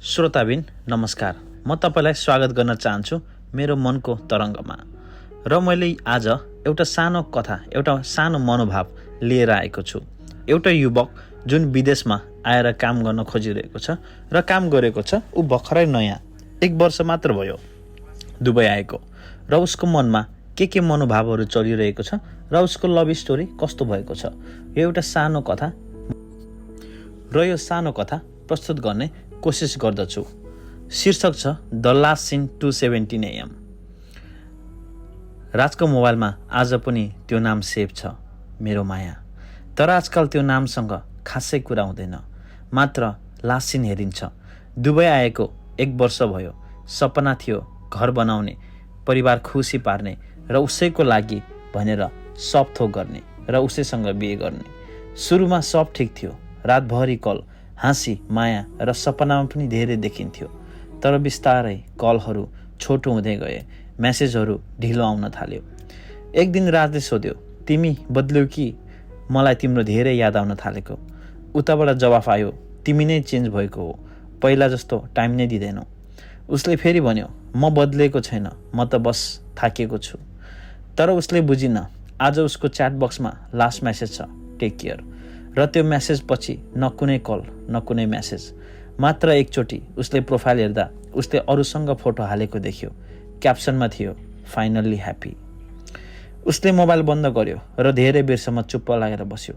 श्रोताबिन नमस्कार। म तपाईलाई स्वागत गर्न चाहन्छु मेरो मनको तरङ्गमा। र मैले आज एउटा सानो कथा, एउटा सानो मनोभाव लिएर आएको छु। एउटा युवक जुन विदेशमा आएर काम गर्न खोजिरहेको छ र काम गरेको छ। ऊ भर्खरै नयाँ 1 वर्ष मात्र भयो दुबई आएको र उसको मनमा के मनोभावहरू चलिरहेको छ र उसको लभ स्टोरी कस्तो भएको छ, यो एउटा सानो कथा र यो सानो कथा प्रस्तुत गर्ने कोसिस गर्दछु। शीर्षक छ द लास्ट सिन 2:17 AM। राजको मोबाइलमा आज पनि त्यो नाम सेभ छ, मेरो माया। तर आजकल त्यो नामसँग खासै कुरा हुँदैन, मात्र लास्ट सिन हेरिन्छ। दुबई आएको 1 वर्ष भयो। सपना थियो घर बनाउने, परिवार खुसी पार्ने र उसैको लागि भनेर सब थोक गर्ने र उसैसँग बिहे गर्ने। सुरुमा सब ठिक थियो, रातभरि कल, हाँसी, माया र सपनामा पनि धेरै देखिन्थ्यो। तर बिस्तारै कलहरू छोटो हुँदै गए, मेसेजहरू ढिलो आउन थाल्यो। एक दिन राजले सोध्यो, तिमी बदल्यौ कि मलाई तिम्रो धेरै याद आउन थालेको? उताबाट जवाफ आयो, तिमी नै चेन्ज भएको हो, पहिला जस्तो टाइम नै दिँदैनौ। उसले फेरि भन्यो, म बदलेको छैन, म त बस थाकेको छु। तर उसले बुझिन। आज उसको च्याट बक्समा लास्ट मेसेज छ, टेक केयर। र त्यो मेसेज पछि न कुनै कल न कुनै मेसेज, मात्र एकचोटि उसले प्रोफाइल हेर्दा उसले अरूसँग फोटो हालेको देख्यो। क्याप्सनमा थियो, फाइनल्ली ह्याप्पी। उसले मोबाइल बन्द गर्यो र धेरै बेरसम्म चुप्प लागेर बस्यो।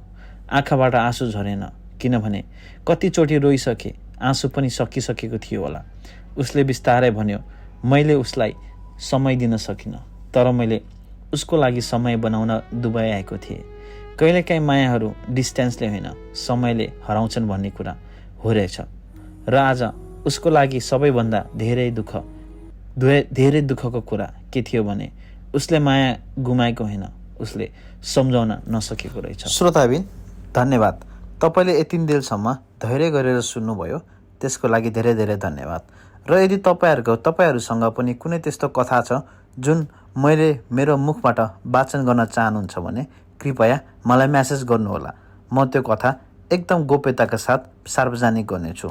आँखाबाट आँसु झरेन, किनभने कतिचोटि रोइसके, आँसु पनि सकिसकेको थियो होला। उसले बिस्तारै भन्यो, मैले उसलाई समय दिन सकिनँ, तर मैले उसको लागि समय बनाउन दुबई आएको थिएँ। कहिलेकाहीँ मायाहरू डिस्टेन्सले होइन, समयले हराउँछन् भन्ने कुरा हो रहेछ। र आज उसको लागि सबैभन्दा धेरै दुःखको कुरा के थियो भने उसले माया गुमाएको होइन, उसले सम्झाउन नसकेको रहेछ। श्रोताबिन धन्यवाद। तपाईँले यति दिनसम्म धैर्य गरेर सुन्नुभयो, त्यसको लागि धेरै धेरै धन्यवाद। र यदि तपाईँहरूसँग पनि कुनै त्यस्तो कथा छ जुन मैले मेरो मुखबाट वाचन गर्न चाहनुहुन्छ भने कृपया मलाई मेसेज गर्नुहोला। म त्यो कथा एकदम गोप्यताका साथ सार्वजनिक गर्नेछु।